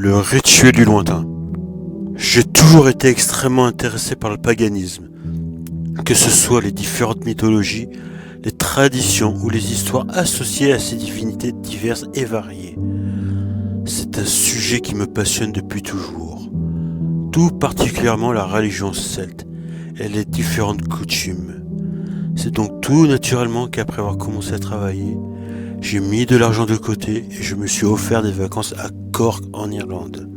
Le rituel du lointain. J'ai toujours été extrêmement intéressé par le paganisme, que ce soit les différentes mythologies, les traditions ou les histoires associées à ces divinités diverses et variées. C'est un sujet qui me passionne depuis toujours, tout particulièrement la religion celte et les différentes coutumes. C'est donc tout naturellement qu'après avoir commencé à travailler, j'ai mis de l'argent de côté et je me suis offert des vacances à Cork en Irlande,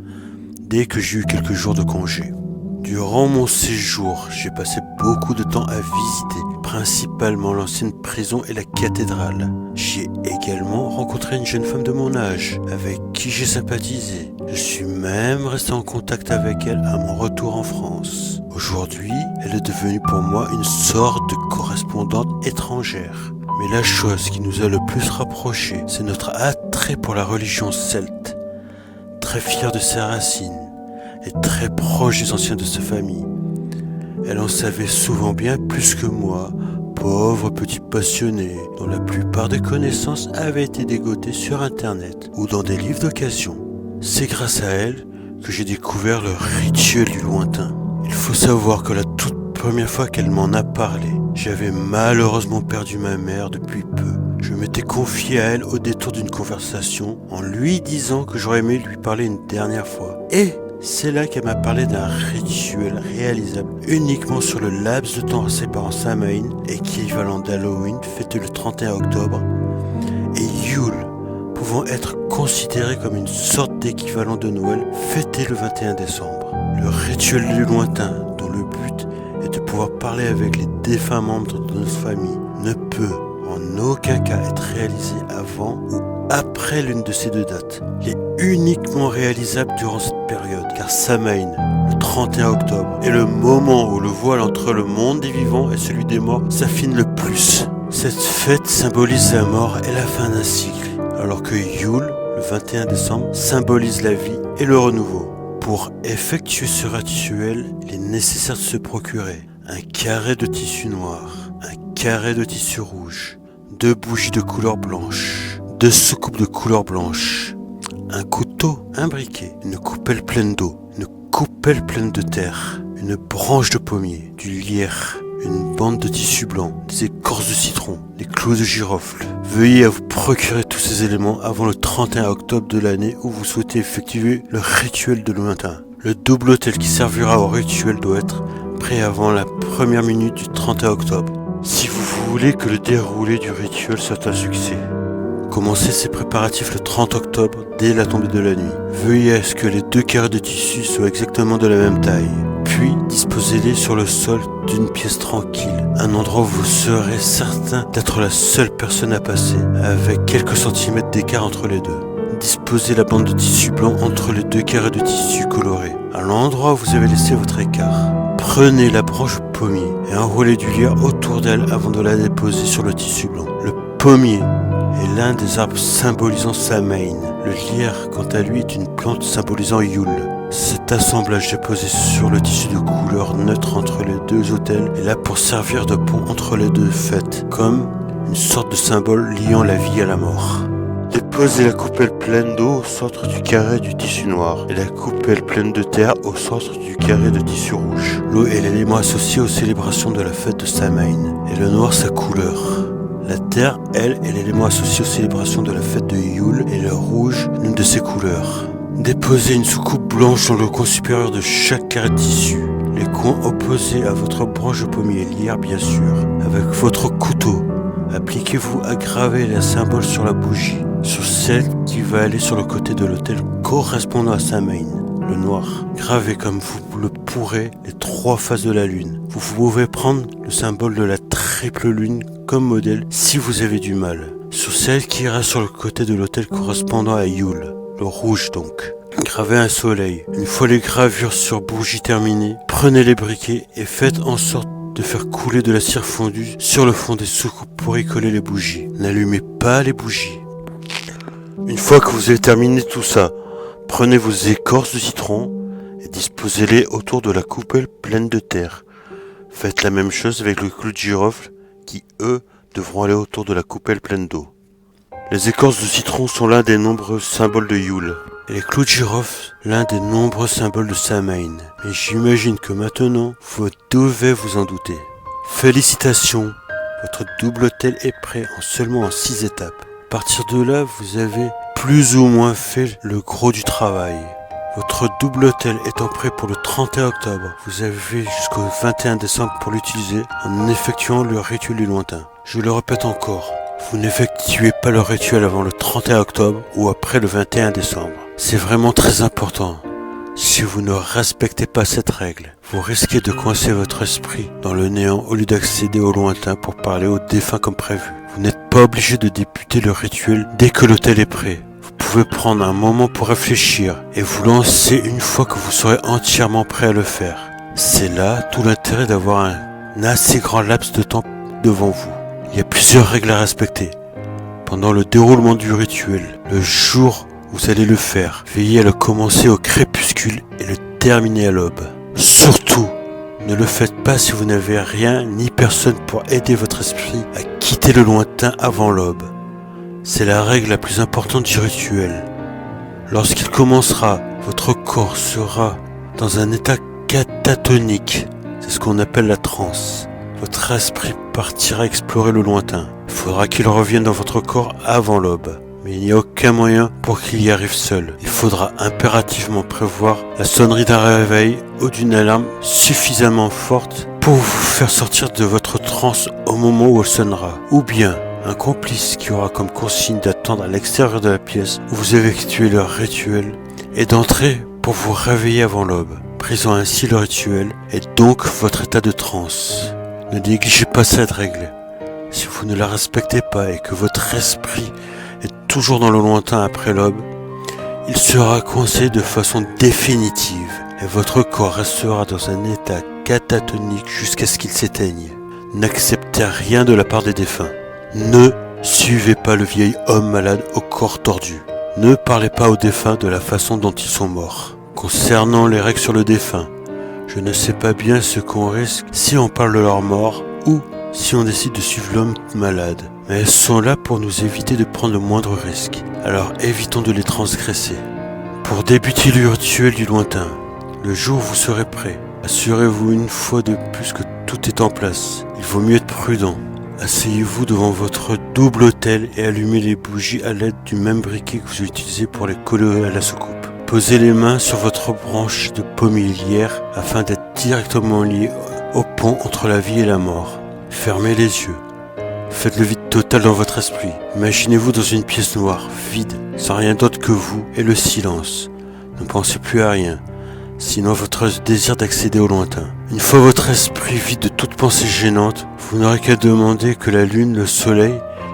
dès que j'ai eu quelques jours de congé. Durant mon séjour, j'ai passé beaucoup de temps à visiter, principalement l'ancienne prison et la cathédrale. J'ai également rencontré une jeune femme de mon âge, avec qui j'ai sympathisé. Je suis même resté en contact avec elle à mon retour en France. Aujourd'hui, elle est devenue pour moi une sorte de correspondante étrangère. Mais la chose qui nous a le plus rapprochés, c'est notre attrait pour la religion celte. Très fière de ses racines et très proche des anciens de sa famille. Elle en savait souvent bien plus que moi, pauvre petit passionné, dont la plupart des connaissances avaient été dégotées sur internet ou dans des livres d'occasion. C'est grâce à elle que j'ai découvert le rituel du lointain. Il faut savoir que la toute première fois qu'elle m'en a parlé, j'avais malheureusement perdu ma mère depuis peu. Je m'étais confié à elle au détour d'une conversation en lui disant que j'aurais aimé lui parler une dernière fois. Et c'est là qu'elle m'a parlé d'un rituel réalisable uniquement sur le laps de temps séparant Samhain, équivalent d'Halloween fêté le 31 octobre, et Yule, pouvant être considéré comme une sorte d'équivalent de Noël fêté le 21 décembre. Le rituel du lointain, dont le but est de pouvoir parler avec les défunts membres de notre famille, ne peut en aucun cas être réalisé avant ou après l'une de ces deux dates. Il est uniquement réalisable durant cette période, car Samhain, le 31 octobre, est le moment où le voile entre le monde des vivants et celui des morts s'affine le plus. Cette fête symbolise la mort et la fin d'un cycle, alors que Yule, le 21 décembre, symbolise la vie et le renouveau. Pour effectuer ce rituel, il est nécessaire de se procurer un carré de tissu noir, un carré de tissu rouge, 2 bougies de couleur blanche, 2 soucoupes de couleur blanche, un couteau, un briquet, une coupelle pleine d'eau, une coupelle pleine de terre, une branche de pommier, du lierre, une bande de tissu blanc, des écorces de citron, des clous de girofle. Veuillez à vous procurer tous ces éléments avant le 31 octobre de l'année où vous souhaitez effectuer le rituel de lointain. Le double autel qui servira au rituel doit être prêt avant la première minute du 31 octobre. Si vous voulez que le déroulé du rituel soit un succès, commencez ces préparatifs le 30 octobre dès la tombée de la nuit. Veuillez à ce que les 2 carrés de tissu soient exactement de la même taille. Puis disposez-les sur le sol d'une pièce tranquille, un endroit où vous serez certain d'être la seule personne à passer, avec quelques centimètres d'écart entre les deux. Disposez la bande de tissu blanc entre les 2 carrés de tissu coloré, à l'endroit où vous avez laissé votre écart. Prenez la branche pommier et enroulez du lierre autour d'elle avant de la déposer sur le tissu blanc. Le pommier est l'un des arbres symbolisant Samhain. Le lierre, quant à lui, est une plante symbolisant Yule. Cet assemblage déposé sur le tissu de couleur neutre entre les 2 autels est là pour servir de pont entre les 2 fêtes, comme une sorte de symbole liant la vie à la mort. Déposez la coupelle pleine d'eau au centre du carré du tissu noir et la coupelle pleine de terre au centre du carré de tissu rouge. L'eau est l'élément associé aux célébrations de la fête de Samhain et le noir sa couleur. La terre, elle, est l'élément associé aux célébrations de la fête de Yule et le rouge, l'une de ses couleurs. Déposez une soucoupe blanche dans le coin supérieur de chaque carré de tissu, les coins opposés à votre branche de pommier lierre bien sûr. Avec votre couteau, appliquez-vous à graver les symboles sur la bougie, sur celle qui va aller sur le côté de l'autel correspondant à Samhain, le noir. Gravez comme vous le pourrez les 3 faces de la lune. Vous pouvez prendre le symbole de la triple lune comme modèle si vous avez du mal, sur celle qui ira sur le côté de l'autel correspondant à Yule, le rouge donc. Gravez un soleil. Une fois les gravures sur bougie terminées, prenez les briquets et faites en sorte de faire couler de la cire fondue sur le fond des soucoupes pour y coller les bougies. N'allumez pas les bougies. Une fois que vous avez terminé tout ça, prenez vos écorces de citron et disposez-les autour de la coupelle pleine de terre. Faites la même chose avec le clou de girofle qui, eux, devront aller autour de la coupelle pleine d'eau. Les écorces de citron sont l'un des nombreux symboles de Yule. Et les clous de girofle, l'un des nombreux symboles de Samhain. Mais j'imagine que maintenant, vous devez vous en douter. Félicitations, votre double hôtel est prêt en 6 étapes. À partir de là, vous avez plus ou moins fait le gros du travail. Votre double hôtel étant prêt pour le 31 octobre, vous avez jusqu'au 21 décembre pour l'utiliser en effectuant le rituel du lointain. Je le répète encore, vous n'effectuez pas le rituel avant le 31 octobre ou après le 21 décembre. C'est vraiment très important. Si vous ne respectez pas cette règle, vous risquez de coincer votre esprit dans le néant au lieu d'accéder au lointain pour parler aux défunts comme prévu. Vous n'êtes pas obligé de débuter le rituel dès que l'hôtel est prêt. Vous pouvez prendre un moment pour réfléchir et vous lancer une fois que vous serez entièrement prêt à le faire. C'est là tout l'intérêt d'avoir un assez grand laps de temps devant vous. Il y a plusieurs règles à respecter. Pendant le déroulement du rituel, le jour où vous allez le faire, veillez à le commencer au crépuscule et le terminer à l'aube. Surtout, ne le faites pas si vous n'avez rien ni personne pour aider votre esprit à quitter le lointain avant l'aube. C'est la règle la plus importante du rituel. Lorsqu'il commencera, votre corps sera dans un état catatonique. C'est ce qu'on appelle la transe. Votre esprit partira explorer le lointain. Il faudra qu'il revienne dans votre corps avant l'aube. Mais il n'y a aucun moyen pour qu'il y arrive seul. Il faudra impérativement prévoir la sonnerie d'un réveil ou d'une alarme suffisamment forte pour vous faire sortir de votre transe au moment où elle sonnera. Ou bien un complice qui aura comme consigne d'attendre à l'extérieur de la pièce où vous effectuez le rituel et d'entrer pour vous réveiller avant l'aube, brisant ainsi le rituel et donc votre état de transe. Ne négligez pas cette règle. Si vous ne la respectez pas et que votre esprit est toujours dans le lointain après l'aube, il sera coincé de façon définitive et votre corps restera dans un état catatonique jusqu'à ce qu'il s'éteigne. N'acceptez rien de la part des défunts. Ne suivez pas le vieil homme malade au corps tordu. Ne parlez pas aux défunts de la façon dont ils sont morts. Concernant les règles sur le défunt, je ne sais pas bien ce qu'on risque si on parle de leur mort ou si on décide de suivre l'homme malade. Mais elles sont là pour nous éviter de prendre le moindre risque. Alors évitons de les transgresser. Pour débuter le rituel du lointain, le jour où vous serez prêt, assurez-vous une fois de plus que tout est en place. Il vaut mieux être prudent. Asseyez-vous devant votre double hôtel et allumez les bougies à l'aide du même briquet que vous utilisez pour les coller à la soucoupe. Posez les mains sur votre branche de pommier lierre afin d'être directement lié au pont entre la vie et la mort. Fermez les yeux. Faites le vide total dans votre esprit. Imaginez-vous dans une pièce noire, vide, sans rien d'autre que vous et le silence. Ne pensez plus à rien, sinon votre désir d'accéder au lointain. Une fois votre esprit vide de toute pensée gênante, vous n'aurez qu'à demander que la lune, le soleil,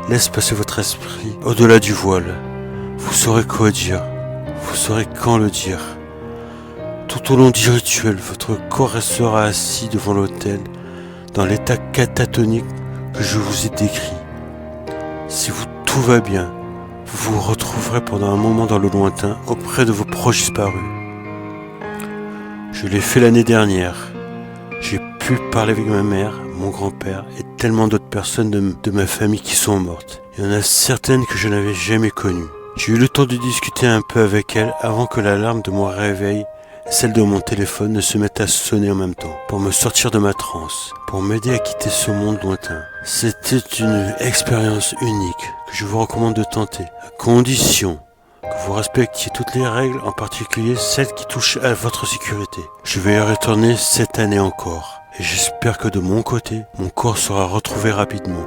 laisse passer votre esprit au-delà du voile. Vous saurez quoi dire, vous saurez quand le dire. Tout au long du rituel, votre corps restera assis devant l'autel, dans l'état catatonique que je vous ai décrit. Si tout va bien, vous vous retrouverez pendant un moment dans le lointain auprès de vos proches disparus. Je l'ai fait l'année dernière. J'ai pu parler avec ma mère, mon grand-père et tellement d'autres personnes de ma famille qui sont mortes. Il y en a certaines que je n'avais jamais connues. J'ai eu le temps de discuter un peu avec elles avant que l'alarme de mon réveil et celle de mon téléphone ne se mettent à sonner en même temps, pour me sortir de ma transe, pour m'aider à quitter ce monde lointain. C'était une expérience unique que je vous recommande de tenter, à condition que vous respectiez toutes les règles, en particulier celles qui touchent à votre sécurité. Je vais y retourner cette année encore, et j'espère que de mon côté, mon corps sera retrouvé rapidement.